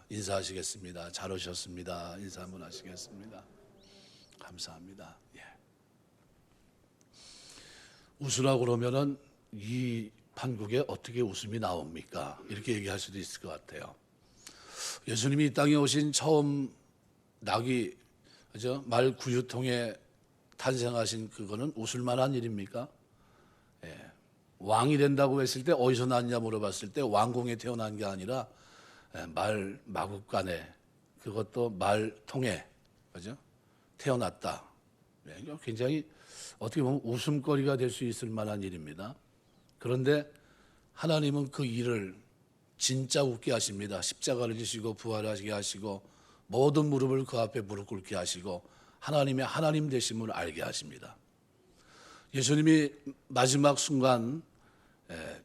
인사하시겠습니다. 잘 오셨습니다. 인사 한번 하시겠습니다. 감사합니다. 예. 웃으라고 그러면은 이 판국에 어떻게 웃음이 나옵니까? 이렇게 얘기할 수도 있을 것 같아요. 예수님이 이 땅에 오신 처음 낙이 그죠? 말 구유통에 탄생하신 그거는 웃을 만한 일입니까? 예. 왕이 된다고 했을 때 어디서 났냐 물어봤을 때 왕궁에 태어난 게 아니라 말 마국간에 그것도 말통에 그죠? 태어났다. 굉장히 어떻게 보면 웃음거리가 될 수 있을 만한 일입니다. 그런데 하나님은 그 일을 진짜 웃게 하십니다. 십자가를 지시고 부활하시게 하시고 모든 무릎을 그 앞에 무릎 꿇게 하시고 하나님의 하나님 되심을 알게 하십니다. 예수님이 마지막 순간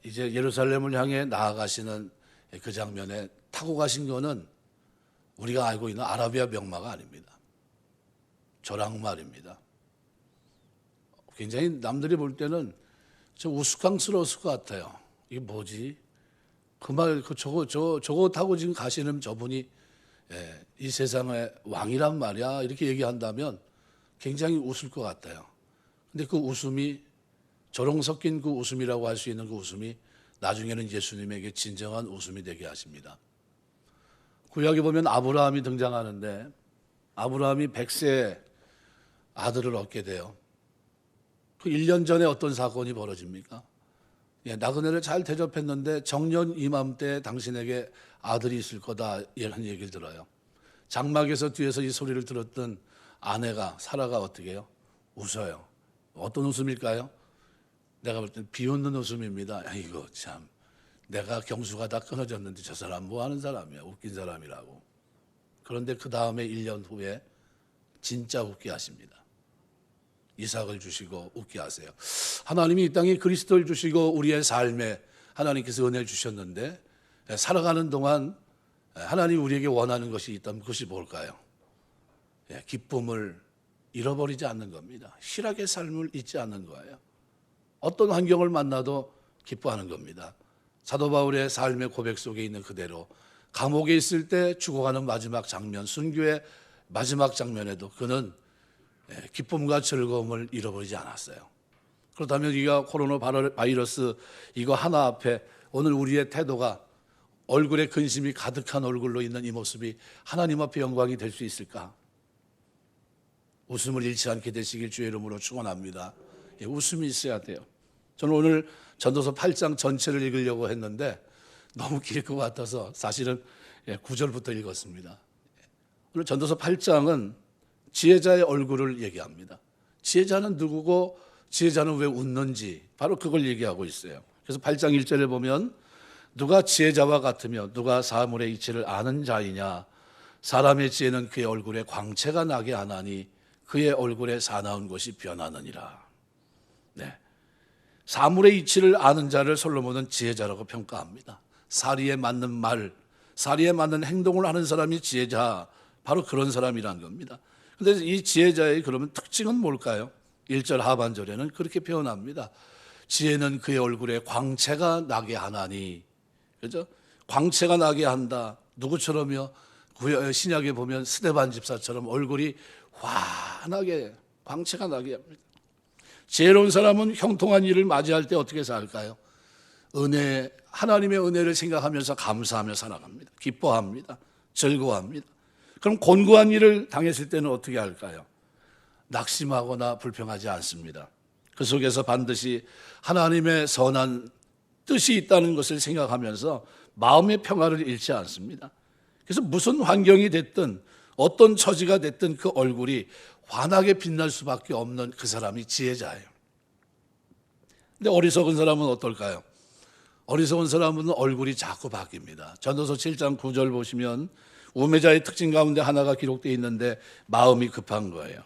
이제 예루살렘을 향해 나아가시는 그 장면에 타고 가신 거는 우리가 알고 있는 아라비아 병마가 아닙니다. 조랑말입니다. 굉장히 남들이 볼 때는 좀 우스꽝스러웠을 것 같아요. 이게 뭐지? 저거 타고 지금 가시는 저분이 이 세상의 왕이란 말이야. 이렇게 얘기한다면 굉장히 웃을 것 같아요. 근데 그 웃음이 조롱 섞인 그 웃음이라고 할 수 있는 그 웃음이 나중에는 예수님에게 진정한 웃음이 되게 하십니다. 구약에 보면 아브라함이 등장하는데 아브라함이 100세 아들을 얻게 돼요. 그 1년 전에 어떤 사건이 벌어집니까? 나그네를 잘 대접했는데 정년 이맘때 당신에게 아들이 있을 거다 이런 얘기를 들어요. 장막에서 뒤에서 이 소리를 들었던 아내가 사라가 어떻게 해요? 웃어요. 어떤 웃음일까요? 내가 볼 땐 비웃는 웃음입니다. 이거 참 내가 경수가 다 끊어졌는데 저 사람 뭐 하는 사람이야. 웃긴 사람이라고. 그런데 그 다음에 1년 후에 진짜 웃게 하십니다. 이삭을 주시고 웃게 하세요. 하나님이 이 땅에 그리스도를 주시고 우리의 삶에 하나님께서 은혜를 주셨는데 살아가는 동안 하나님이 우리에게 원하는 것이 있다면 그것이 뭘까요? 기쁨을 잃어버리지 않는 겁니다. 실학의 삶을 잊지 않는 거예요. 어떤 환경을 만나도 기뻐하는 겁니다. 사도 바울의 삶의 고백 속에 있는 그대로 감옥에 있을 때 죽어가는 마지막 장면, 순교의 마지막 장면에도 그는 기쁨과 즐거움을 잃어버리지 않았어요. 그렇다면 이가 코로나 바이러스 이거 하나 앞에 오늘 우리의 태도가 얼굴에 근심이 가득한 얼굴로 있는 이 모습이 하나님 앞에 영광이 될 수 있을까? 웃음을 잃지 않게 되시길 주의 이름으로 축원합니다. 웃음이 있어야 돼요. 저는 오늘 전도서 8장 전체를 읽으려고 했는데 너무 길 것 같아서 사실은 9절부터 읽었습니다. 오늘 전도서 8장은 지혜자의 얼굴을 얘기합니다. 지혜자는 누구고 지혜자는 왜 웃는지 바로 그걸 얘기하고 있어요. 그래서 8장 1절에 보면 누가 지혜자와 같으며 누가 사물의 이치를 아는 자이냐 사람의 지혜는 그의 얼굴에 광채가 나게 하나니 그의 얼굴에 사나운 것이 변하느니라. 네. 사물의 이치를 아는 자를 솔로몬은 지혜자라고 평가합니다. 사리에 맞는 말, 사리에 맞는 행동을 하는 사람이 지혜자, 바로 그런 사람이란 겁니다. 그런데 이 지혜자의 그러면 특징은 뭘까요? 1절 하반절에는 그렇게 표현합니다. 지혜는 그의 얼굴에 광채가 나게 하나니, 그죠? 광채가 나게 한다. 누구처럼요? 신약에 보면 스데반 집사처럼 얼굴이 환하게 광채가 나게 합니다. 지혜로운 사람은 형통한 일을 맞이할 때 어떻게 살까요? 하나님의 은혜를 생각하면서 감사하며 살아갑니다. 기뻐합니다. 즐거워합니다. 그럼 곤고한 일을 당했을 때는 어떻게 할까요? 낙심하거나 불평하지 않습니다. 그 속에서 반드시 하나님의 선한 뜻이 있다는 것을 생각하면서 마음의 평화를 잃지 않습니다. 그래서 무슨 환경이 됐든 어떤 처지가 됐든 그 얼굴이 환하게 빛날 수밖에 없는 그 사람이 지혜자예요. 근데 어리석은 사람은 어떨까요? 어리석은 사람은 얼굴이 자꾸 바뀝니다. 전도서 7장 9절 보시면 우매자의 특징 가운데 하나가 기록되어 있는데 마음이 급한 거예요.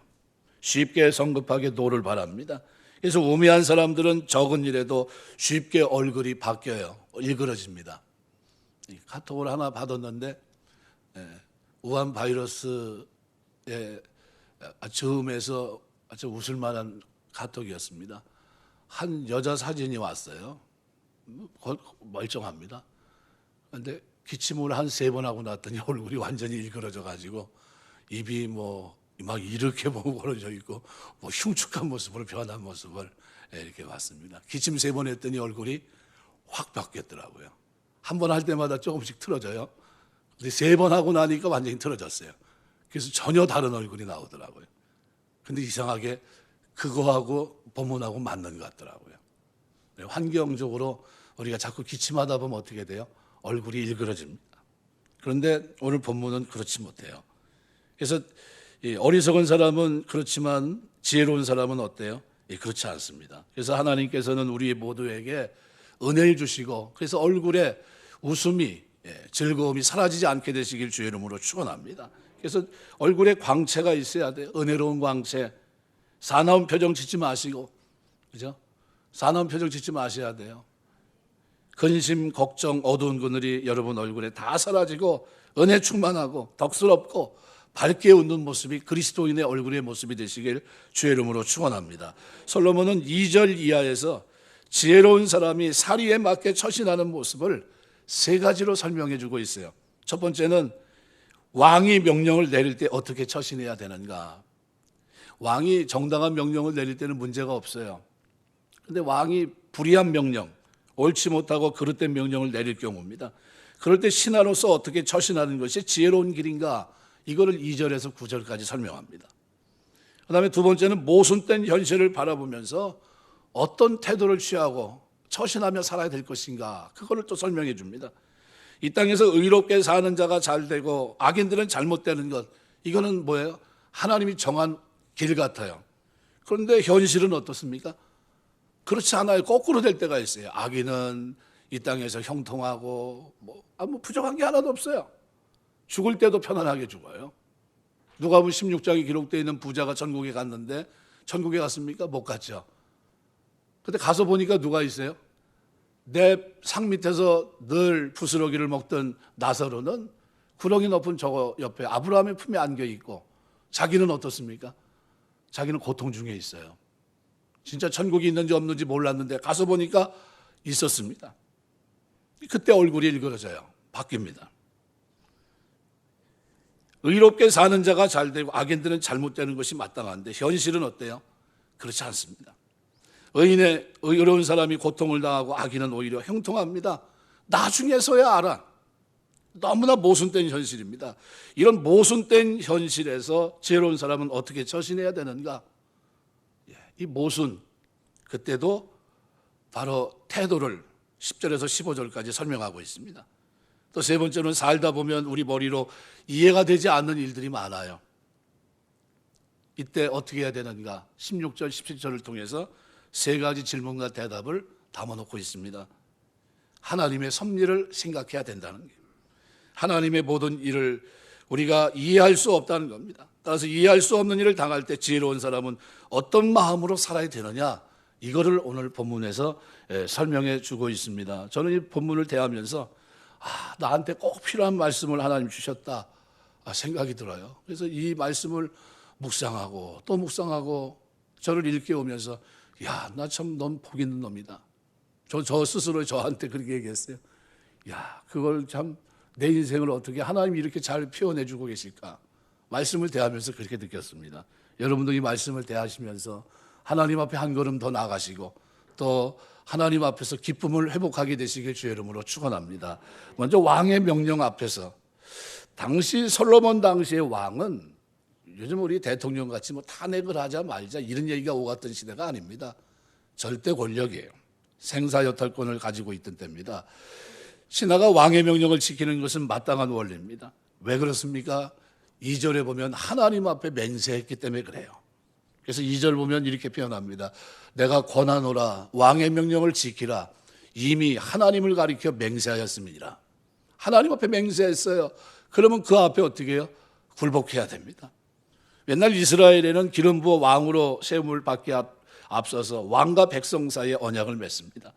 쉽게 성급하게 노를 바랍니다. 그래서 우매한 사람들은 적은 일에도 쉽게 얼굴이 바뀌어요. 일그러집니다. 카톡을 하나 받았는데 우한 바이러스에 즈음에서 아주 웃을 만한 카톡이었습니다. 한 여자 사진이 왔어요. 멀쩡합니다. 그런데 기침을 한 3번 하고 났더니 얼굴이 완전히 일그러져 가지고 입이 막 이렇게 벌어져 있고 흉측한 모습으로 변한 모습을 이렇게 봤습니다. 기침 3번 했더니 얼굴이 확 바뀌었더라고요. 한 번 할 때마다 조금씩 틀어져요. 근데 3번 하고 나니까 완전히 틀어졌어요. 그래서 전혀 다른 얼굴이 나오더라고요. 근데 이상하게 그거하고 본문하고 맞는 것 같더라고요. 환경적으로 우리가 자꾸 기침하다 보면 어떻게 돼요? 얼굴이 일그러집니다. 그런데 오늘 본문은 그렇지 못해요. 그래서 어리석은 사람은 그렇지만 지혜로운 사람은 어때요? 그렇지 않습니다. 그래서 하나님께서는 우리 모두에게 은혜를 주시고 그래서 얼굴에 웃음이 즐거움이 사라지지 않게 되시길 주의 이름으로 축원합니다. 그래서 얼굴에 광채가 있어야 돼요. 은혜로운 광채. 사나운 표정 짓지 마시고, 그죠? 사나운 표정 짓지 마셔야 돼요. 근심, 걱정, 어두운 그늘이 여러분 얼굴에 다 사라지고 은혜 충만하고 덕스럽고 밝게 웃는 모습이 그리스도인의 얼굴의 모습이 되시길 주의 이름으로 축원합니다. 솔로몬은 2절 이하에서 지혜로운 사람이 사리에 맞게 처신하는 모습을 3가지로 설명해 주고 있어요. 첫 번째는 왕이 명령을 내릴 때 어떻게 처신해야 되는가. 왕이 정당한 명령을 내릴 때는 문제가 없어요. 그런데 왕이 불의한 명령, 옳지 못하고 그릇된 명령을 내릴 경우입니다. 그럴 때 신하로서 어떻게 처신하는 것이 지혜로운 길인가, 이거를 2절에서 9절까지 설명합니다. 그 다음에 두 번째는 모순된 현실을 바라보면서 어떤 태도를 취하고 처신하며 살아야 될 것인가, 그거를 또 설명해 줍니다. 이 땅에서 의롭게 사는 자가 잘 되고 악인들은 잘못되는 것, 이거는 뭐예요? 하나님이 정한 길 같아요. 그런데 현실은 어떻습니까? 그렇지 않아요. 거꾸로 될 때가 있어요. 악인은 이 땅에서 형통하고 부족한 게 하나도 없어요. 죽을 때도 편안하게 죽어요. 누가복음 16장에 기록되어 있는 부자가 천국에 갔는데 천국에 갔습니까? 못 갔죠. 근데 가서 보니까 누가 있어요? 내 상 밑에서 늘 부스러기를 먹던 나사로는 구렁이 높은 저거 옆에 아브라함의 품에 안겨 있고, 자기는 어떻습니까? 자기는 고통 중에 있어요. 진짜 천국이 있는지 없는지 몰랐는데 가서 보니까 있었습니다. 그때 얼굴이 일그러져요. 바뀝니다. 의롭게 사는 자가 잘 되고 악인들은 잘못되는 것이 마땅한데 현실은 어때요? 그렇지 않습니다. 의로운 사람이 고통을 당하고 악인은 오히려 형통합니다. 나중에서야 알아. 너무나 모순된 현실입니다. 이런 모순된 현실에서 지혜로운 사람은 어떻게 처신해야 되는가? 이 모순, 그때도 바로 태도를 10절에서 15절까지 설명하고 있습니다. 또 세 번째는 살다 보면 우리 머리로 이해가 되지 않는 일들이 많아요. 이때 어떻게 해야 되는가? 16절, 17절을 통해서 3가지 질문과 대답을 담아놓고 있습니다. 하나님의 섭리를 생각해야 된다는 게, 하나님의 모든 일을 우리가 이해할 수 없다는 겁니다. 따라서 이해할 수 없는 일을 당할 때 지혜로운 사람은 어떤 마음으로 살아야 되느냐, 이거를 오늘 본문에서 설명해 주고 있습니다. 저는 이 본문을 대하면서 나한테 꼭 필요한 말씀을 하나님 주셨다 생각이 들어요. 그래서 이 말씀을 묵상하고 또 묵상하고 저를 일깨우면서 나 참 넌 복 있는 놈이다. 저 스스로 저한테 그렇게 얘기했어요. 그걸 참 내 인생을 어떻게 하나님이 이렇게 잘 표현해 주고 계실까. 말씀을 대하면서 그렇게 느꼈습니다. 여러분도 이 말씀을 대하시면서 하나님 앞에 한 걸음 더 나아가시고 또 하나님 앞에서 기쁨을 회복하게 되시길 주의 이름으로 축원합니다. 먼저 왕의 명령 앞에서, 당시 솔로몬 당시의 왕은 요즘 우리 대통령 같이 탄핵을 하자 말자 이런 얘기가 오갔던 시대가 아닙니다. 절대 권력이에요. 생사여탈권을 가지고 있던 때입니다. 신하가 왕의 명령을 지키는 것은 마땅한 원리입니다. 왜 그렇습니까? 2절에 보면 하나님 앞에 맹세했기 때문에 그래요. 그래서 2절 보면 이렇게 표현합니다. 내가 권하노라, 왕의 명령을 지키라. 이미 하나님을 가리켜 맹세하였습니다. 하나님 앞에 맹세했어요. 그러면 그 앞에 어떻게 해요? 굴복해야 됩니다. 옛날 이스라엘에는 기름 부어 왕으로 세움을 받기 앞서서 왕과 백성 사이에 언약을 맺습니다.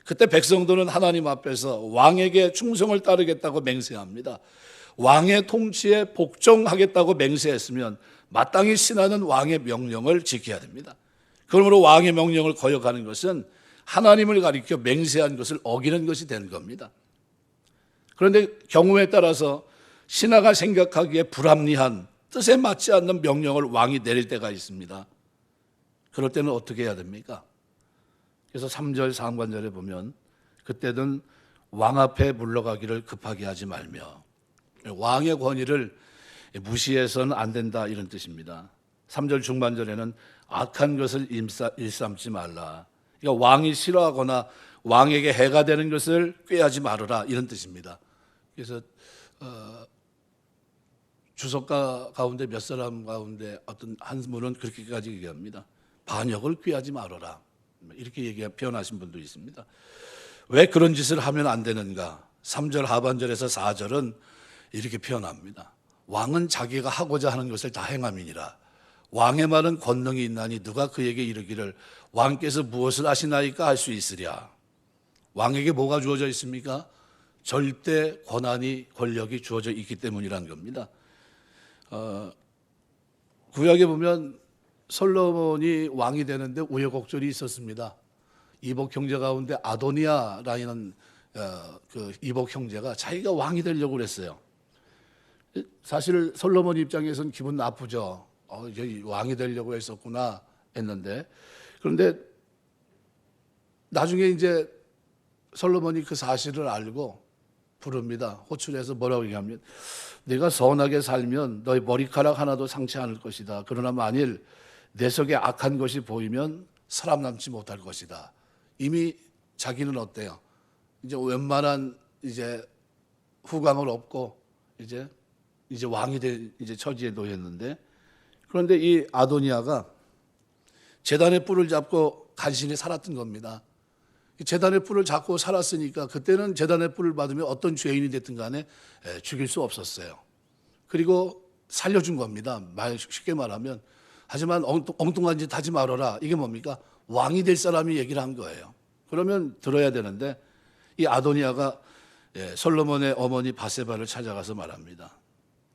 그때 백성들은 하나님 앞에서 왕에게 충성을 따르겠다고 맹세합니다. 왕의 통치에 복종하겠다고 맹세했으면 마땅히 신하는 왕의 명령을 지켜야 됩니다. 그러므로 왕의 명령을 거역하는 것은 하나님을 가리켜 맹세한 것을 어기는 것이 되는 겁니다. 그런데 경우에 따라서 신하가 생각하기에 불합리한 뜻에 맞지 않는 명령을 왕이 내릴 때가 있습니다. 그럴 때는 어떻게 해야 됩니까? 그래서 3절 상관절에 보면 그때는 왕 앞에 물러가기를 급하게 하지 말며, 왕의 권위를 무시해서는 안 된다, 이런 뜻입니다. 3절 중반절에는 악한 것을 일삼지 말라. 그러니까 왕이 싫어하거나 왕에게 해가 되는 것을 꾀하지 말아라, 이런 뜻입니다. 그래서 주석가 가운데 몇 사람 가운데 어떤 한 분은 그렇게까지 얘기합니다. 반역을 꾀하지 말아라, 이렇게 표현하신 분도 있습니다. 왜 그런 짓을 하면 안 되는가? 3절 하반절에서 4절은 이렇게 표현합니다. 왕은 자기가 하고자 하는 것을 다 행함이니라. 왕의 말은 권능이 있나니 누가 그에게 이르기를 왕께서 무엇을 하시나이까 할 수 있으랴. 왕에게 뭐가 주어져 있습니까? 절대 권한이, 권력이 주어져 있기 때문이라는 겁니다. 구약에 보면 솔로몬이 왕이 되는데 우여곡절이 있었습니다. 이복 형제 가운데 아도니아라는 그 이복 형제가 자기가 왕이 되려고 그랬어요. 사실 솔로몬 입장에서는 기분 나쁘죠. 이제 왕이 되려고 했었구나 했는데, 그런데 나중에 이제 솔로몬이 그 사실을 알고 부릅니다. 호출해서 뭐라고 얘기하면, 네가 선하게 살면 너의 머리카락 하나도 상치 않을 것이다. 그러나 만일 내 속에 악한 것이 보이면 살아남지 못할 것이다. 이미 자기는 어때요? 이제 웬만한 이제 후광을 얻고 이제 왕이 될 이제 처지에 놓였는데, 그런데 이 아도니아가 제단의 뿔을 잡고 간신히 살았던 겁니다. 제단의 뿔을 잡고 살았으니까 그때는 제단의 뿔을 받으면 어떤 죄인이 됐든 간에 죽일 수 없었어요. 그리고 살려준 겁니다. 쉽게 말하면. 하지만 엉뚱한 짓 하지 말아라. 이게 뭡니까? 왕이 될 사람이 얘기를 한 거예요. 그러면 들어야 되는데, 이 아도니아가 솔로몬의 어머니 바세바를 찾아가서 말합니다.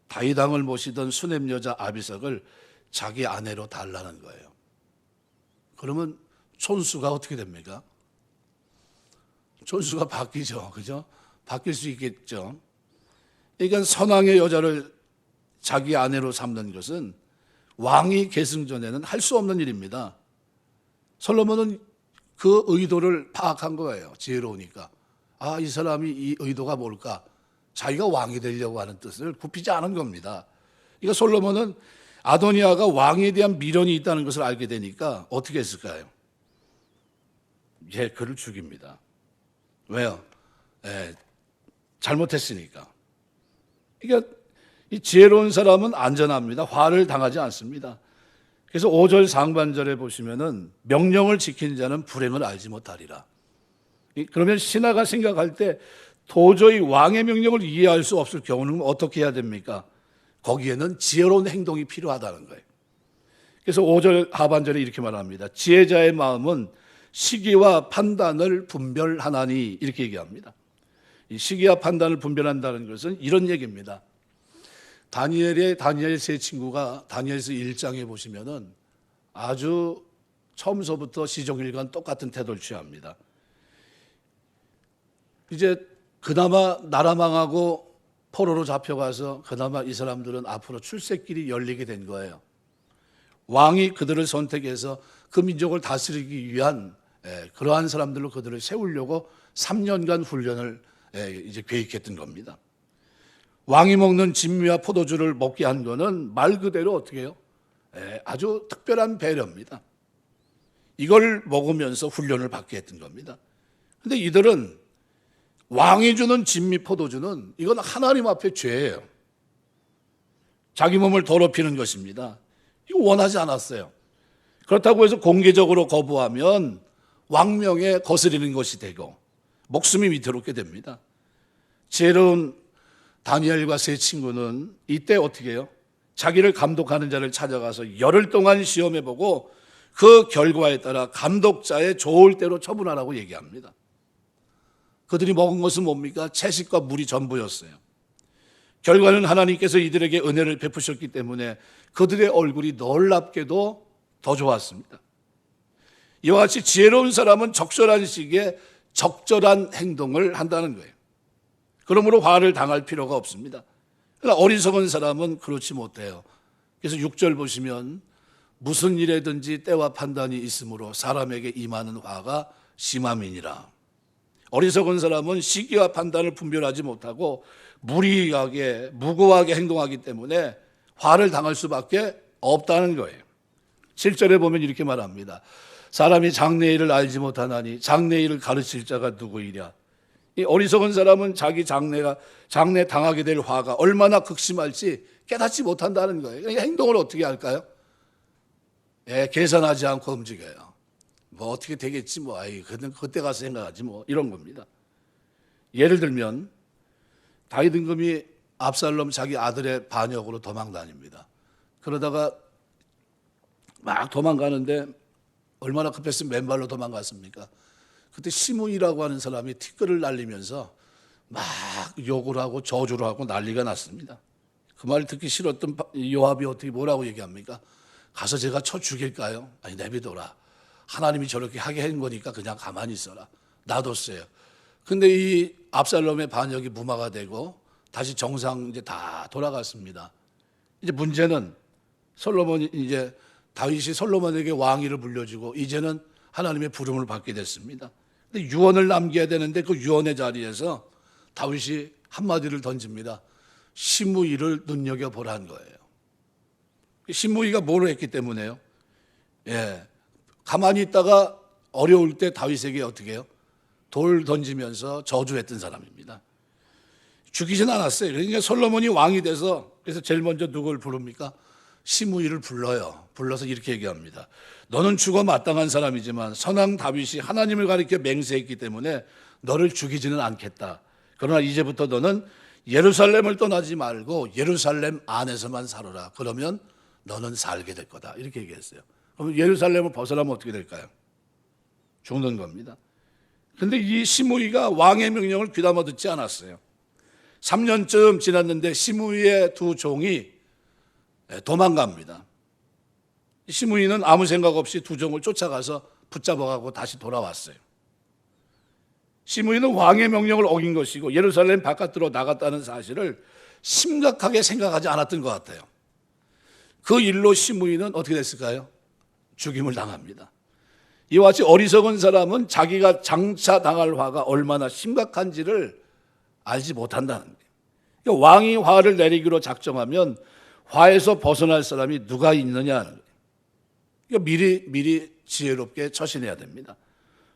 다윗 왕을 모시던 수넴 여자 아비삭을 자기 아내로 달라는 거예요. 그러면 촌수가 어떻게 됩니까? 촌수가 바뀌죠. 그죠? 바뀔 수 있겠죠. 그러니까 선왕의 여자를 자기 아내로 삼는 것은 왕이 계승 전에는 할 수 없는 일입니다. 솔로몬은 그 의도를 파악한 거예요. 지혜로우니까. 이 사람이 이 의도가 뭘까? 자기가 왕이 되려고 하는 뜻을 굽히지 않은 겁니다. 그러니까 솔로몬은 아도니아가 왕에 대한 미련이 있다는 것을 알게 되니까 어떻게 했을까요? 그를 죽입니다. 왜요? 잘못했으니까. 그러니까 이 지혜로운 사람은 안전합니다. 화를 당하지 않습니다. 그래서 5절 상반절에 보시면은 명령을 지킨 자는 불행을 알지 못하리라. 그러면 신하가 생각할 때 도저히 왕의 명령을 이해할 수 없을 경우는 어떻게 해야 됩니까? 거기에는 지혜로운 행동이 필요하다는 거예요. 그래서 5절 하반절에 이렇게 말합니다. 지혜자의 마음은 시기와 판단을 분별하나니, 이렇게 얘기합니다. 이 시기와 판단을 분별한다는 것은 이런 얘기입니다. 다니엘 세 친구가 다니엘서 1장에 보시면은 아주 처음서부터 시종일관 똑같은 태도를 취합니다. 이제 그나마 나라 망하고 포로로 잡혀가서 그나마 이 사람들은 앞으로 출세길이 열리게 된 거예요. 왕이 그들을 선택해서 그 민족을 다스리기 위한 그러한 사람들로 그들을 세우려고 3년간 훈련을 이제 계획했던 겁니다. 왕이 먹는 진미와 포도주를 먹게 한 거는 말 그대로 어떻게 해요? 아주 특별한 배려입니다. 이걸 먹으면서 훈련을 받게 했던 겁니다. 근데 이들은 왕이 주는 진미 포도주는 이건 하나님 앞에 죄예요. 자기 몸을 더럽히는 것입니다. 이거 원하지 않았어요. 그렇다고 해서 공개적으로 거부하면 왕명에 거스리는 것이 되고 목숨이 위태롭게 됩니다. 지혜로운 다니엘과 세 친구는 이때 어떻게 해요? 자기를 감독하는 자를 찾아가서 열흘 동안 시험해보고 그 결과에 따라 감독자의 좋을 대로 처분하라고 얘기합니다. 그들이 먹은 것은 뭡니까? 채식과 물이 전부였어요. 결과는 하나님께서 이들에게 은혜를 베푸셨기 때문에 그들의 얼굴이 놀랍게도 더 좋았습니다. 이와 같이 지혜로운 사람은 적절한 시기에 적절한 행동을 한다는 거예요. 그러므로 화를 당할 필요가 없습니다. 그러나 어리석은 사람은 그렇지 못해요. 그래서 6절 보시면 무슨 일에든지 때와 판단이 있으므로 사람에게 임하는 화가 심함이니라. 어리석은 사람은 시기와 판단을 분별하지 못하고 무리하게 무고하게 행동하기 때문에 화를 당할 수밖에 없다는 거예요. 7절에 보면 이렇게 말합니다. 사람이 장래일을 알지 못하나니 장래일을 가르칠 자가 누구이랴. 이 어리석은 사람은 자기 장래 당하게 될 화가 얼마나 극심할지 깨닫지 못한다는 거예요. 그러니까 행동을 어떻게 할까요? 계산하지 않고 움직여요. 뭐 어떻게 되겠지 뭐 그때 가서 생각하지 뭐 이런 겁니다. 예를 들면 다윗 임금이 압살롬 자기 아들의 반역으로 도망 다닙니다. 그러다가 막 도망가는데 얼마나 급했으면 맨발로 도망갔습니까? 그때 시므이라고 하는 사람이 티끌을 날리면서 막 욕을 하고 저주를 하고 난리가 났습니다. 그 말 듣기 싫었던 요압이 어떻게 뭐라고 얘기합니까? 가서 제가 쳐 죽일까요? 아니 내비둬라. 하나님이 저렇게 하게 한 거니까 그냥 가만히 있어라. 놔뒀어요. 근데 이 압살롬의 반역이 무마가 되고 다시 정상 이제 다 돌아갔습니다. 이제 문제는 다윗이 솔로몬에게 왕위를 물려주고 이제는 하나님의 부름을 받게 됐습니다. 근데 유언을 남겨야 되는데 그 유언의 자리에서 다윗이 한마디를 던집니다. 시므이를 눈여겨보라는 거예요. 시므이가 뭘 했기 때문에요? 가만히 있다가 어려울 때 다윗에게 어떻게 해요? 돌 던지면서 저주했던 사람입니다. 죽이진 않았어요. 그러니까 솔로몬이 왕이 돼서 그래서 제일 먼저 누굴 부릅니까? 시므이를 불러요. 불러서 이렇게 얘기합니다. 너는 죽어 마땅한 사람이지만 선왕 다윗이 하나님을 가리켜 맹세했기 때문에 너를 죽이지는 않겠다. 그러나 이제부터 너는 예루살렘을 떠나지 말고 예루살렘 안에서만 살아라. 그러면 너는 살게 될 거다. 이렇게 얘기했어요. 그럼 예루살렘을 벗어나면 어떻게 될까요? 죽는 겁니다. 근데 이 시므이가 왕의 명령을 귀담아 듣지 않았어요. 3년쯤 지났는데 시므이의 두 종이 도망갑니다. 시므이는 아무 생각 없이 두 종을 쫓아가서 붙잡아가고 다시 돌아왔어요. 시므이는 왕의 명령을 어긴 것이고 예루살렘 바깥으로 나갔다는 사실을 심각하게 생각하지 않았던 것 같아요. 그 일로 시므이는 어떻게 됐을까요? 죽임을 당합니다. 이와 같이 어리석은 사람은 자기가 장차 당할 화가 얼마나 심각한지를 알지 못한다는 거예요. 그러니까 왕이 화를 내리기로 작정하면 화에서 벗어날 사람이 누가 있느냐는 거예요. 그러니까 미리 지혜롭게 처신해야 됩니다.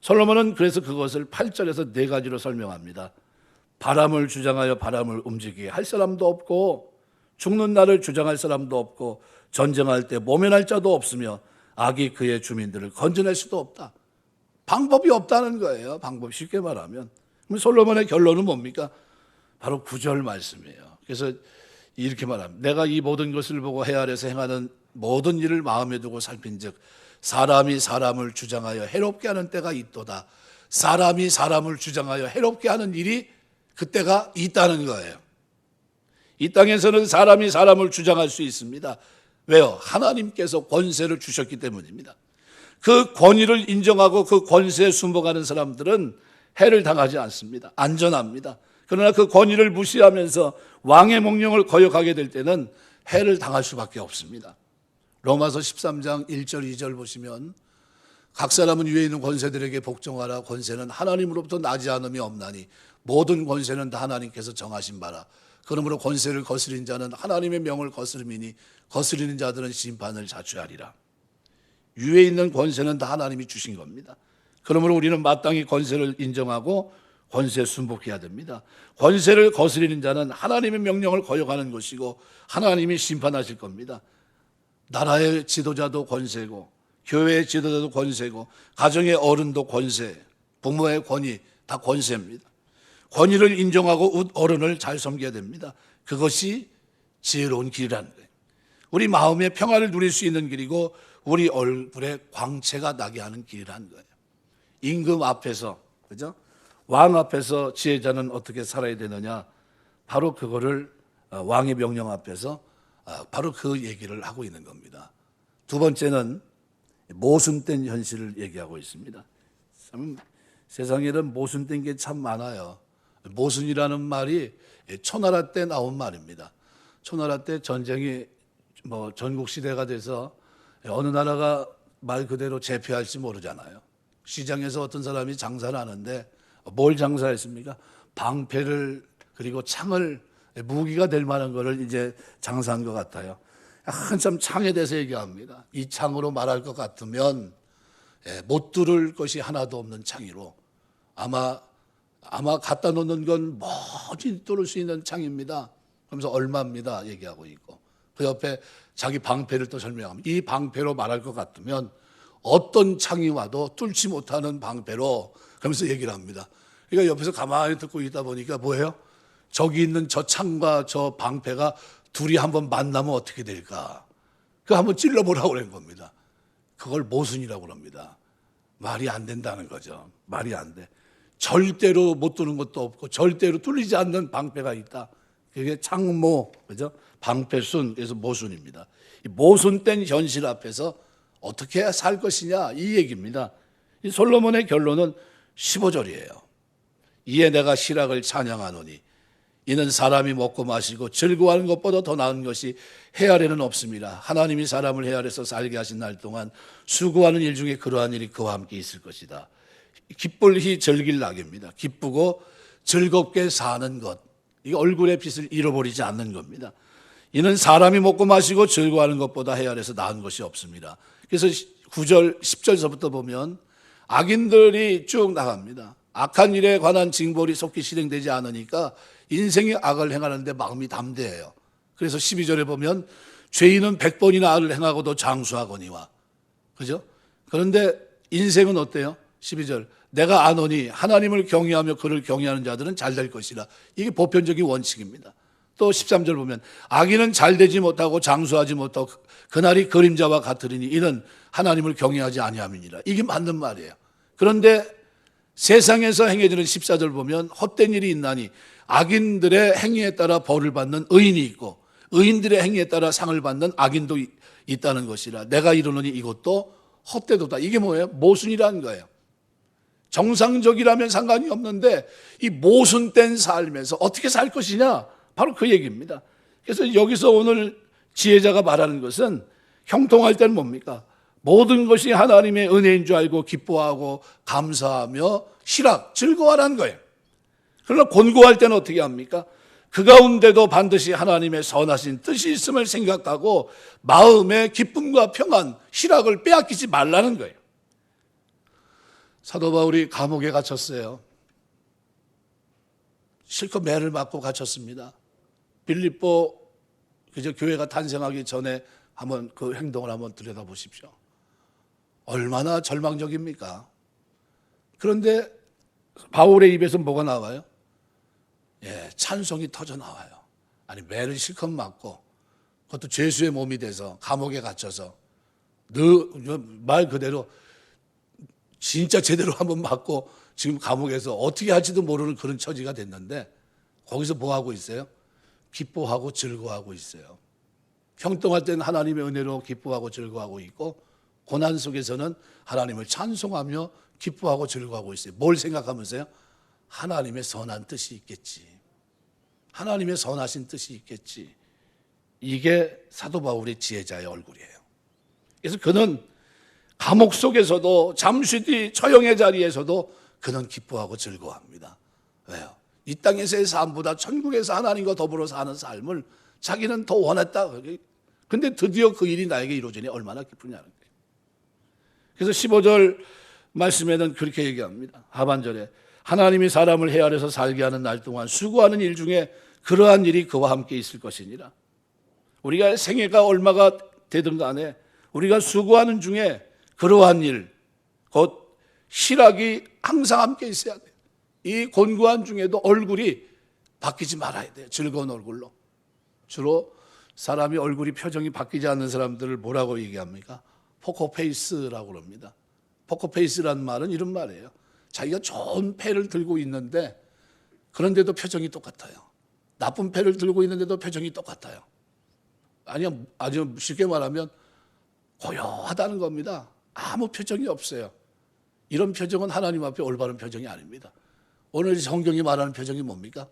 솔로몬은 그래서 그것을 8절에서 4가지로 설명합니다. 바람을 주장하여 바람을 움직이게 할 사람도 없고 죽는 날을 주장할 사람도 없고 전쟁할 때 모면할 자도 없으며 악이 그의 주민들을 건져낼 수도 없다. 방법이 없다는 거예요. 방법 쉽게 말하면. 그럼 솔로몬의 결론은 뭡니까? 바로 9절 말씀이에요. 그래서 이렇게 말합니다. 내가 이 모든 것을 보고 해 아래서 행하는 모든 일을 마음에 두고 살핀즉 사람이 사람을 주장하여 해롭게 하는 때가 있도다. 사람이 사람을 주장하여 해롭게 하는 일이 그때가 있다는 거예요. 이 땅에서는 사람이 사람을 주장할 수 있습니다. 왜요? 하나님께서 권세를 주셨기 때문입니다. 그 권위를 인정하고 그 권세에 순복하는 사람들은 해를 당하지 않습니다. 안전합니다. 그러나 그 권위를 무시하면서 왕의 명령을 거역하게 될 때는 해를 당할 수밖에 없습니다. 로마서 13장 1절 2절 보시면 각 사람은 위에 있는 권세들에게 복종하라. 권세는 하나님으로부터 나지 않음이 없나니 모든 권세는 다 하나님께서 정하신 바라. 그러므로 권세를 거스린 자는 하나님의 명을 거스름이니 거스리는 자들은 심판을 자초하리라. 위에 있는 권세는 다 하나님이 주신 겁니다. 그러므로 우리는 마땅히 권세를 인정하고 권세에 순복해야 됩니다. 권세를 거스리는 자는 하나님의 명령을 거역하는 것이고 하나님이 심판하실 겁니다. 나라의 지도자도 권세고 교회의 지도자도 권세고 가정의 어른도 권세, 부모의 권위 다 권세입니다. 권위를 인정하고 어른을 잘 섬겨야 됩니다. 그것이 지혜로운 길이라는 거예요. 우리 마음의 평화를 누릴 수 있는 길이고 우리 얼굴에 광채가 나게 하는 길이라는 거예요. 임금 앞에서, 그죠? 왕 앞에서 지혜자는 어떻게 살아야 되느냐? 바로 그거를 왕의 명령 앞에서 바로 그 얘기를 하고 있는 겁니다. 두 번째는 모순된 현실을 얘기하고 있습니다. 참 세상에는 모순된 게 참 많아요. 모순이라는 말이 초나라 때 나온 말입니다. 초나라 때 전쟁이 전국 시대가 돼서 어느 나라가 말 그대로 제패할지 모르잖아요. 시장에서 어떤 사람이 장사를 하는데 뭘 장사했습니까? 방패를 그리고 창을 무기가 될 만한 거를 이제 장사한 것 같아요. 한참 창에 대해서 얘기합니다. 이 창으로 말할 것 같으면 못 뚫을 것이 하나도 없는 창이로 아마 갖다 놓는 건 뭐든지 뚫을 수 있는 창입니다. 그러면서 얼마입니다 얘기하고 있고 그 옆에 자기 방패를 또 설명합니다. 이 방패로 말할 것 같으면 어떤 창이 와도 뚫지 못하는 방패로 그러면서 얘기를 합니다. 그러니까 옆에서 가만히 듣고 있다 보니까 뭐예요? 저기 있는 저 창과 저 방패가 둘이 한번 만나면 어떻게 될까? 그거 한번 찔러보라고 그런 겁니다. 그걸 모순이라고 합니다. 말이 안 된다는 거죠. 말이 안 돼. 절대로 못 뚫는 것도 없고 절대로 뚫리지 않는 방패가 있다. 그게 창모, 그죠? 방패순, 그래서 모순입니다. 이 모순된 현실 앞에서 어떻게 살 것이냐 이 얘기입니다. 이 솔로몬의 결론은 15절이에요. 이에 내가 시락을 찬양하노니 이는 사람이 먹고 마시고 즐거워하는 것보다 더 나은 것이 해아래는 없습니다. 하나님이 사람을 해아래서 살게 하신 날 동안 수고하는 일 중에 그러한 일이 그와 함께 있을 것이다. 기쁠히 즐길 낙입니다. 기쁘고 즐겁게 사는 것. 이게 얼굴의 빛을 잃어버리지 않는 겁니다. 이는 사람이 먹고 마시고 즐거워하는 것보다 해아래서 나은 것이 없습니다. 그래서 9절, 10절서부터 보면 악인들이 쭉 나갑니다. 악한 일에 관한 징벌이 속히 실행되지 않으니까 인생의 악을 행하는데 마음이 담대해요. 그래서 12절에 보면 죄인은 100번이나 악을 행하고도 장수하거니와. 그죠? 그런데 인생은 어때요? 12절. 내가 아노니 하나님을 경외하며 그를 경외하는 자들은 잘 될 것이라. 이게 보편적인 원칙입니다. 또 13절 보면 악인은 잘 되지 못하고 장수하지 못하고 그날이 그림자와 같으리니 이는 하나님을 경외하지 아니함이니라. 이게 맞는 말이에요. 그런데 세상에서 행해지는 14절 보면 헛된 일이 있나니 악인들의 행위에 따라 벌을 받는 의인이 있고 의인들의 행위에 따라 상을 받는 악인도 있다는 것이라. 내가 이르노니 이것도 헛되도다. 이게 뭐예요? 모순이라는 거예요. 정상적이라면 상관이 없는데 이 모순된 삶에서 어떻게 살 것이냐, 바로 그 얘기입니다. 그래서 여기서 오늘 지혜자가 말하는 것은 형통할 때는 뭡니까? 모든 것이 하나님의 은혜인 줄 알고 기뻐하고 감사하며 희락, 즐거워하라는 거예요. 그러나 곤고할 때는 어떻게 합니까? 그 가운데도 반드시 하나님의 선하신 뜻이 있음을 생각하고 마음의 기쁨과 평안, 희락을 빼앗기지 말라는 거예요. 사도 바울이 감옥에 갇혔어요. 실컷 매를 맞고 갇혔습니다. 빌립보 그저 교회가 탄생하기 전에 한번 그 행동을 한번 들여다보십시오. 얼마나 절망적입니까? 그런데 바울의 입에서 뭐가 나와요? 찬송이 터져 나와요. 아니 매를 실컷 맞고 그것도 죄수의 몸이 돼서 감옥에 갇혀서 말 그대로 진짜 제대로 한번 맞고 지금 감옥에서 어떻게 할지도 모르는 그런 처지가 됐는데 거기서 뭐 하고 있어요? 기뻐하고 즐거워하고 있어요. 형통할 때는 하나님의 은혜로 기뻐하고 즐거워하고 있고 고난 속에서는 하나님을 찬송하며 기뻐하고 즐거워하고 있어요. 뭘 생각하면서요? 하나님의 선한 뜻이 있겠지. 하나님의 선하신 뜻이 있겠지. 이게 사도 바울의 지혜자의 얼굴이에요. 그래서 그는 감옥 속에서도 잠시 뒤 처형의 자리에서도 그는 기뻐하고 즐거워합니다. 왜요? 이 땅에서의 삶보다 천국에서 하나님과 더불어 사는 삶을 자기는 더 원했다. 근데 드디어 그 일이 나에게 이루어지니 얼마나 기쁘냐는 거예요. 그래서 15절 말씀에는 그렇게 얘기합니다. 하반절에 하나님이 사람을 해 아래서 살게 하는 날 동안 수고하는 일 중에 그러한 일이 그와 함께 있을 것이니라. 우리가 생애가 얼마가 되든 간에 우리가 수고하는 중에 그러한 일, 곧 희락이 항상 함께 있어야 돼요. 이 곤고한 중에도 얼굴이 바뀌지 말아야 돼요. 즐거운 얼굴로. 주로 사람이 얼굴이 표정이 바뀌지 않는 사람들을 뭐라고 얘기합니까? 포커페이스라고 그럽니다. 포커페이스라는 말은 이런 말이에요. 자기가 좋은 패를 들고 있는데 그런데도 표정이 똑같아요. 나쁜 패를 들고 있는데도 표정이 똑같아요. 아주 쉽게 말하면 고요하다는 겁니다. 아무 표정이 없어요. 이런 표정은 하나님 앞에 올바른 표정이 아닙니다. 오늘 성경이 말하는 표정이 뭡니까?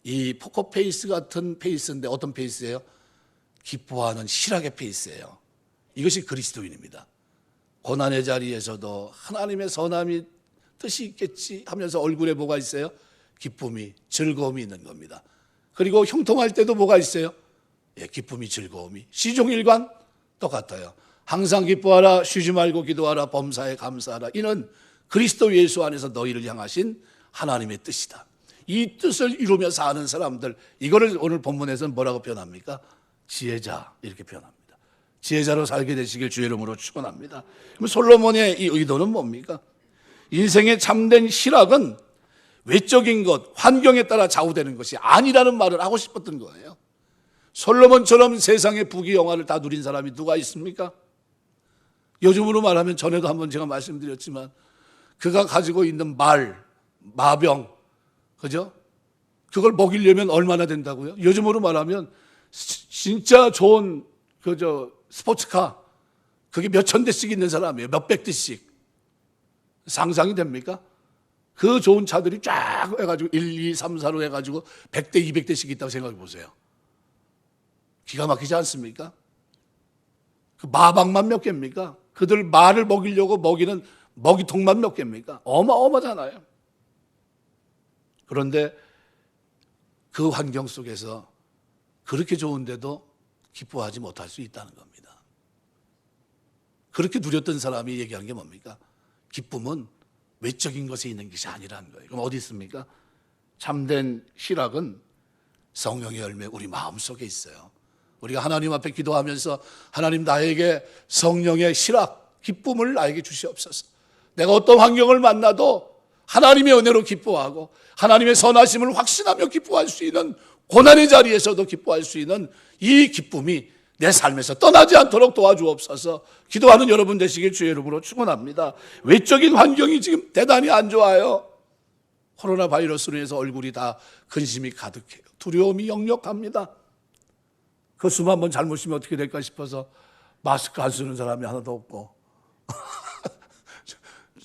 이 포커페이스 같은 페이스인데 어떤 페이스예요? 기뻐하는 실학의 페이스예요. 이것이 그리스도인입니다. 고난의 자리에서도 하나님의 선함이 뜻이 있겠지 하면서 얼굴에 뭐가 있어요? 기쁨이, 즐거움이 있는 겁니다. 그리고 형통할 때도 뭐가 있어요? 예, 기쁨이, 즐거움이. 시종일관 똑같아요. 항상 기뻐하라, 쉬지 말고 기도하라, 범사에 감사하라. 이는 그리스도 예수 안에서 너희를 향하신 하나님의 뜻이다. 이 뜻을 이루며 사는 사람들, 이거를 오늘 본문에서는 뭐라고 표현합니까? 지혜자, 이렇게 표현합니다. 지혜자로 살게 되시길 주의 이름으로 축원합니다. 그럼 솔로몬의 이 의도는 뭡니까? 인생의 참된 실학은 외적인 것, 환경에 따라 좌우되는 것이 아니라는 말을 하고 싶었던 거예요. 솔로몬처럼 세상의 부귀영화를 다 누린 사람이 누가 있습니까? 요즘으로 말하면 전에도 한번 제가 말씀드렸지만 그가 가지고 있는 마병, 그죠? 그걸 먹이려면 얼마나 된다고요? 요즘으로 말하면 진짜 좋은 스포츠카, 그게 몇천 대씩 있는 사람이에요. 몇백 대씩. 상상이 됩니까? 그 좋은 차들이 쫙 해가지고 1, 2, 3, 4로 해가지고 100대, 200대씩 있다고 생각해 보세요. 기가 막히지 않습니까? 그 마방만 몇 개입니까? 그들 말을 먹이려고 먹이는 먹이통만 몇 개입니까? 어마어마잖아요. 그런데 그 환경 속에서 그렇게 좋은데도 기뻐하지 못할 수 있다는 겁니다. 그렇게 누렸던 사람이 얘기한 게 뭡니까? 기쁨은 외적인 것에 있는 것이 아니라는 거예요. 그럼 어디 있습니까? 참된 실학은 성령의 열매 우리 마음속에 있어요. 우리가 하나님 앞에 기도하면서 하나님 나에게 성령의 실학, 기쁨을 나에게 주시옵소서. 내가 어떤 환경을 만나도 하나님의 은혜로 기뻐하고 하나님의 선하심을 확신하며 기뻐할 수 있는, 고난의 자리에서도 기뻐할 수 있는 이 기쁨이 내 삶에서 떠나지 않도록 도와주옵소서. 기도하는 여러분 되시길 주의 이름으로 축원합니다. 외적인 환경이 지금 대단히 안 좋아요. 코로나 바이러스로 인해서 얼굴이 다 근심이 가득해요. 두려움이 역력합니다. 그 숨 한번 잘못 쉬면 어떻게 될까 싶어서 마스크 안 쓰는 사람이 하나도 없고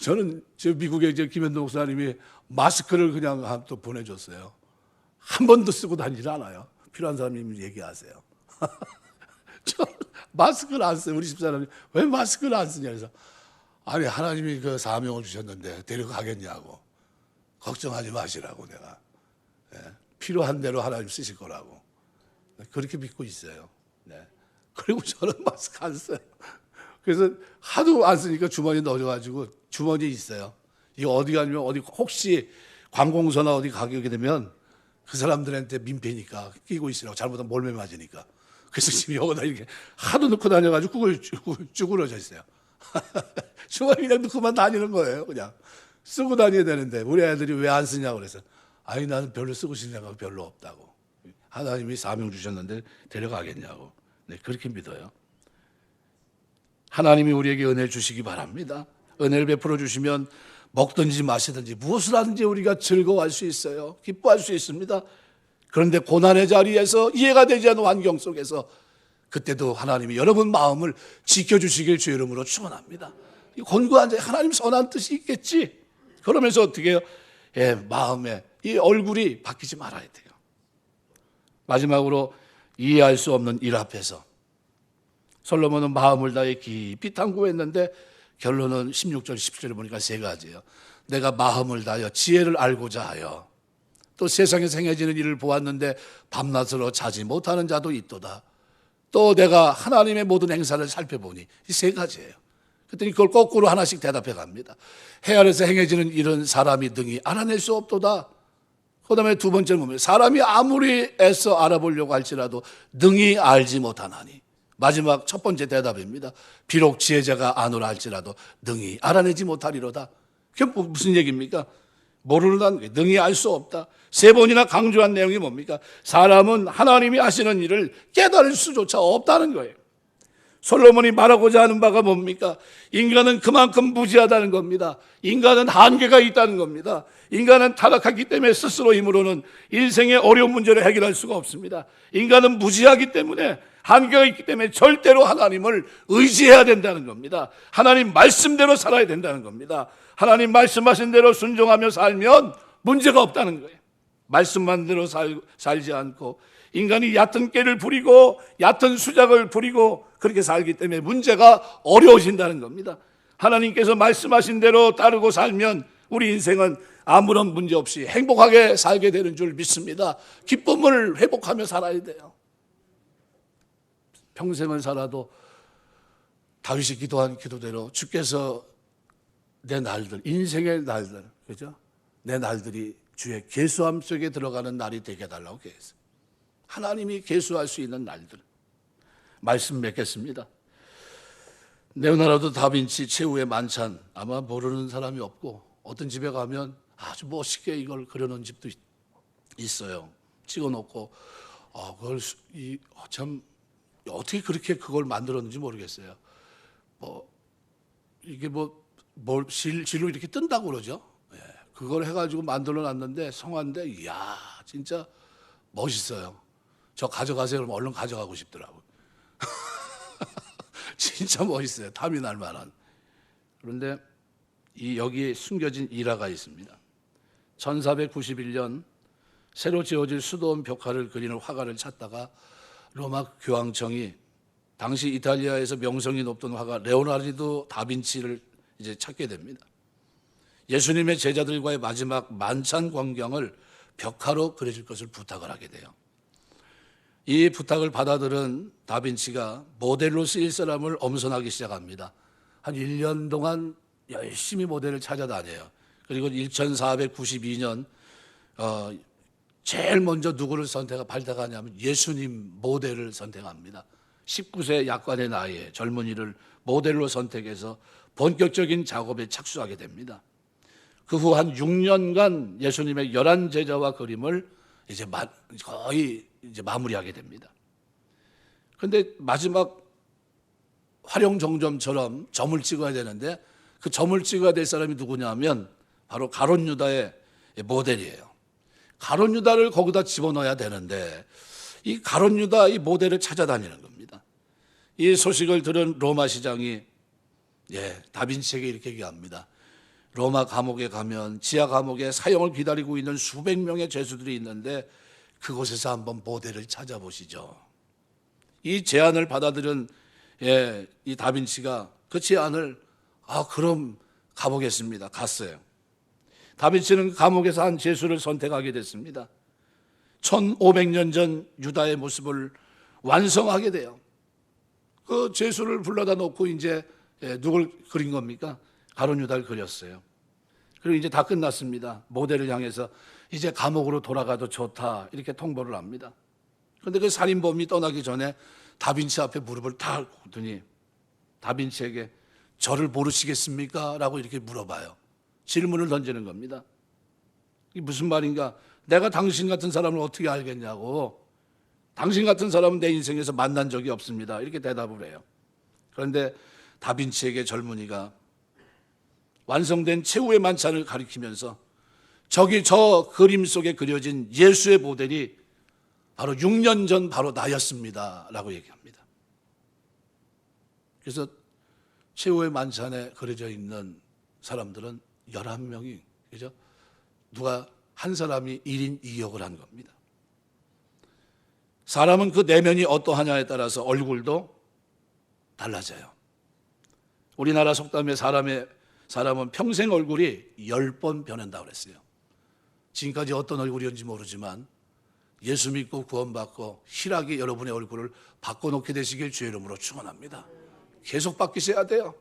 저는 미국의 김현동 목사님이 마스크를 그냥 또 보내줬어요. 한 번도 쓰고 다니지 않아요. 필요한 사람이면 얘기하세요. 저 마스크를 안 써요. 우리 집사람이 왜 마스크를 안 쓰냐 그래서 아니 하나님이 그 사명을 주셨는데 데려가겠냐고. 걱정하지 마시라고 내가. 네. 필요한 대로 하나님 쓰실 거라고. 그렇게 믿고 있어요. 네. 그리고 저는 마스크 안 써요. 그래서 하도 안 쓰니까 주머니에 넣어가지고 주머니에 있어요. 이거 어디 가면 어디 혹시 관공서나 어디 가게 되면 그 사람들한테 민폐니까 끼고 있으라고. 잘못하면 몰매 맞으니까. 그래서 지금 여기다 이렇게 하도 넣고 다녀가지고 그걸 쭈그러져 있어요. 주머니 그냥 넣고만 다니는 거예요. 그냥 쓰고 다녀야 되는데 우리 애들이 왜 안 쓰냐고 그래서 아니 나는 별로 쓰고 싶은 생각 별로 없다고. 하나님이 사명 주셨는데 데려가겠냐고. 네, 그렇게 믿어요. 하나님이 우리에게 은혜를 주시기 바랍니다. 은혜를 베풀어 주시면 먹든지 마시든지 무엇을 하든지 우리가 즐거워할 수 있어요. 기뻐할 수 있습니다. 그런데 고난의 자리에서 이해가 되지 않는 환경 속에서 그때도 하나님이 여러분 마음을 지켜주시길 주의 이름으로 축원합니다. 권고한 자 하나님 선한 뜻이 있겠지. 그러면서 어떻게 해요? 예, 마음에 이 얼굴이 바뀌지 말아야 돼요. 마지막으로 이해할 수 없는 일 앞에서 솔로몬은 마음을 다해 깊이 탐구했는데 결론은 16절 17절에 보니까 세 가지예요. 내가 마음을 다하여 지혜를 알고자 하여 또 세상에서 행해지는 일을 보았는데 밤낮으로 자지 못하는 자도 있도다. 또 내가 하나님의 모든 행사를 살펴보니 이 세 가지예요. 그랬더니 그걸 거꾸로 하나씩 대답해 갑니다. 해 아래서 행해지는 일은 사람이 능히 알아낼 수 없도다. 그 다음에 두 번째는 뭡니까? 사람이 아무리 애써 알아보려고 할지라도 능히 알지 못하나니. 마지막 첫 번째 대답입니다. 비록 지혜자가 아노라 할지라도 능히 알아내지 못하리로다. 그게 무슨 얘기입니까? 모르는 게 능히 알 수 없다. 세 번이나 강조한 내용이 뭡니까? 사람은 하나님이 하시는 일을 깨달을 수조차 없다는 거예요. 솔로몬이 말하고자 하는 바가 뭡니까? 인간은 그만큼 무지하다는 겁니다. 인간은 한계가 있다는 겁니다. 인간은 타락하기 때문에 스스로 힘으로는 인생의 어려운 문제를 해결할 수가 없습니다. 인간은 무지하기 때문에, 한계가 있기 때문에 절대로 하나님을 의지해야 된다는 겁니다. 하나님 말씀대로 살아야 된다는 겁니다. 하나님 말씀하신 대로 순종하며 살면 문제가 없다는 거예요. 말씀만 대로 살지 않고 인간이 얕은 깨를 부리고 얕은 수작을 부리고 그렇게 살기 때문에 문제가 어려워진다는 겁니다. 하나님께서 말씀하신 대로 따르고 살면 우리 인생은 아무런 문제 없이 행복하게 살게 되는 줄 믿습니다. 기쁨을 회복하며 살아야 돼요. 평생을 살아도 다윗이 기도한 기도대로 주께서 내 날들, 인생의 날들, 그죠? 내 날들이 주의 계수함 속에 들어가는 날이 되게 해달라고 계획했어요. 하나님이 계수할 수 있는 날들. 말씀 맺겠습니다. 레오나르도 다빈치 최후의 만찬, 아마 모르는 사람이 없고 어떤 집에 가면 아주 멋있게 이걸 그려놓은 집도 있어요. 찍어놓고 그걸 참 어떻게 그렇게 그걸 만들었는지 모르겠어요. 이게 실로 이렇게 뜬다고 그러죠. 예, 그걸 해가지고 만들어놨는데 성화인데 이야 진짜 멋있어요. 저 가져가세요. 그러면 얼른 가져가고 싶더라고요. 진짜 멋있어요. 탐이 날 만한. 그런데 여기에 숨겨진 일화가 있습니다. 1491년 새로 지어질 수도원 벽화를 그리는 화가를 찾다가 로마 교황청이 당시 이탈리아에서 명성이 높던 화가 레오나르도 다빈치를 이제 찾게 됩니다. 예수님의 제자들과의 마지막 만찬 광경을 벽화로 그려줄 것을 부탁을 하게 돼요. 이 부탁을 받아들은 다빈치가 모델로 쓰일 사람을 엄선하기 시작합니다. 한 1년 동안 열심히 모델을 찾아다녀요. 그리고 1492년 제일 먼저 누구를 발탁하냐면 예수님 모델을 선택합니다. 19세 약관의 나이에 젊은이를 모델로 선택해서 본격적인 작업에 착수하게 됩니다. 그 후 한 6년간 예수님의 11제자와 그림을 이제 거의 마무리하게 됩니다. 그런데 마지막 활용정점처럼 점을 찍어야 되는데 그 점을 찍어야 될 사람이 누구냐면 바로 가룟 유다의 모델이에요. 가룟 유다를 거기다 집어넣어야 되는데 이 가룟 유다 이 모델을 찾아다니는 겁니다. 이 소식을 들은 로마 시장이 다빈치에게 이렇게 얘기합니다. 로마 감옥에 가면 지하 감옥에 사형을 기다리고 있는 수백 명의 죄수들이 있는데 그곳에서 한번 모델을 찾아보시죠. 이 제안을 받아들인 이 다빈치가 그 제안을 그럼 가보겠습니다. 갔어요. 다빈치는 감옥에서 한 죄수를 선택하게 됐습니다. 1500년 전 유다의 모습을 완성하게 돼요. 그 죄수를 불러다 놓고 이제 누굴 그린 겁니까? 가룟 유다를 그렸어요. 그리고 이제 다 끝났습니다. 모델을 향해서 이제 감옥으로 돌아가도 좋다 이렇게 통보를 합니다. 그런데 그 살인범이 떠나기 전에 다빈치 앞에 무릎을 탁 꿇더니 다빈치에게 저를 모르시겠습니까? 라고 이렇게 물어봐요. 질문을 던지는 겁니다. 이게 무슨 말인가? 내가 당신 같은 사람을 어떻게 알겠냐고. 당신 같은 사람은 내 인생에서 만난 적이 없습니다. 이렇게 대답을 해요. 그런데 다빈치에게 젊은이가 완성된 최후의 만찬을 가리키면서 저기 저 그림 속에 그려진 예수의 모델이 바로 6년 전 바로 나였습니다. 라고 얘기합니다. 그래서 최후의 만찬에 그려져 있는 사람들은 11명이, 그죠? 누가 한 사람이 1인 2역을 한 겁니다. 사람은 그 내면이 어떠하냐에 따라서 얼굴도 달라져요. 우리나라 속담에 사람은 평생 얼굴이 10번 변한다고 그랬어요. 지금까지 어떤 얼굴이었는지 모르지만 예수 믿고 구원받고 희락이 여러분의 얼굴을 바꿔놓게 되시길 주의 이름으로 축원합니다. 계속 바뀌셔야 돼요.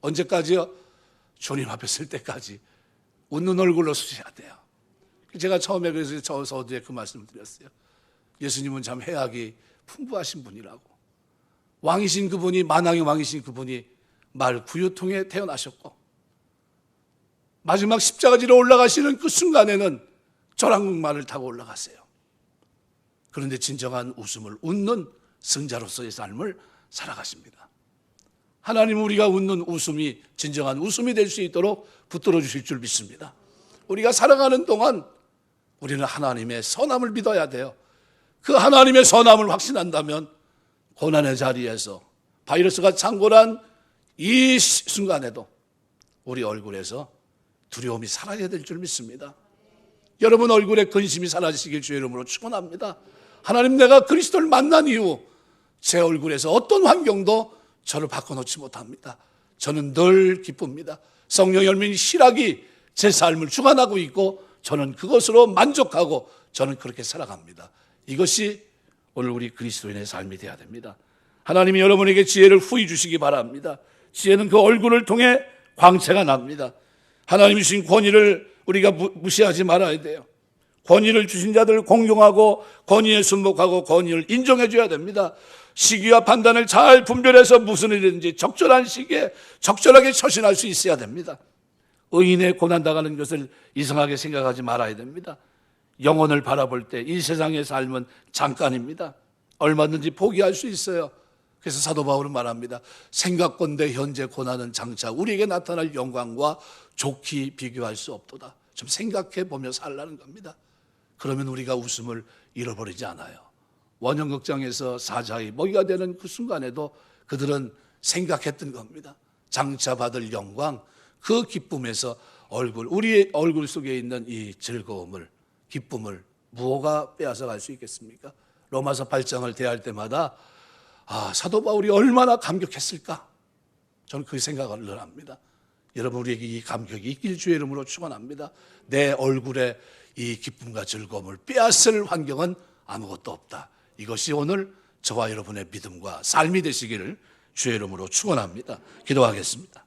언제까지요? 주님 앞에 설 때까지 웃는 얼굴로 쓰셔야 돼요. 제가 처음에 그래서 저 서두에 그 말씀을 드렸어요. 예수님은 참 해악이 풍부하신 분이라고. 왕이신 그분이, 만왕의 왕이신 그분이 말 구유통에 태어나셨고 마지막 십자가지로 올라가시는 그 순간에는 저랑말을 타고 올라가세요. 그런데 진정한 웃음을 웃는 승자로서의 삶을 살아가십니다. 하나님 우리가 웃는 웃음이 진정한 웃음이 될 수 있도록 붙들어 주실 줄 믿습니다. 우리가 살아가는 동안 우리는 하나님의 선함을 믿어야 돼요. 그 하나님의 선함을 확신한다면 고난의 자리에서 바이러스가 창궐한 이 순간에도 우리 얼굴에서 두려움이 사라져야 될 줄 믿습니다. 여러분 얼굴에 근심이 사라지시길 주의 이름으로 축원합니다. 하나님, 내가 그리스도를 만난 이후 제 얼굴에서 어떤 환경도 저를 바꿔놓지 못합니다. 저는 늘 기쁩니다. 성령 열매인 실학이 제 삶을 주관하고 있고 저는 그것으로 만족하고 저는 그렇게 살아갑니다. 이것이 오늘 우리 그리스도인의 삶이 되어야 됩니다. 하나님이 여러분에게 지혜를 후히 주시기 바랍니다. 지혜는 그 얼굴을 통해 광채가 납니다. 하나님이 주신 권위를 우리가 무시하지 말아야 돼요. 권위를 주신 자들을 공경하고 권위에 순복하고 권위를 인정해 줘야 됩니다. 시기와 판단을 잘 분별해서 무슨 일이든지 적절한 시기에 적절하게 처신할 수 있어야 됩니다. 의인의 고난당하는 것을 이상하게 생각하지 말아야 됩니다. 영혼을 바라볼 때 이 세상의 삶은 잠깐입니다. 얼마든지 포기할 수 있어요. 그래서 사도 바울은 말합니다. 생각건대 현재 고난은 장차 우리에게 나타날 영광과 좋게 비교할 수 없도다. 좀 생각해 보며 살라는 겁니다. 그러면 우리가 웃음을 잃어버리지 않아요. 원형극장에서 사자의 먹이가 되는 그 순간에도 그들은 생각했던 겁니다. 장차 받을 영광, 그 기쁨에서 우리의 얼굴 속에 있는 이 즐거움을, 기쁨을 무엇가 빼앗아 갈 수 있겠습니까? 로마서 8장을 대할 때마다 사도 바울이 얼마나 감격했을까? 저는 그 생각을 늘 합니다. 여러분, 우리에게 이 감격이 있길 주의 이름으로 축원합니다. 내 얼굴에 이 기쁨과 즐거움을 빼앗을 환경은 아무것도 없다. 이것이 오늘 저와 여러분의 믿음과 삶이 되시기를 주의 이름으로 축원합니다. 기도하겠습니다.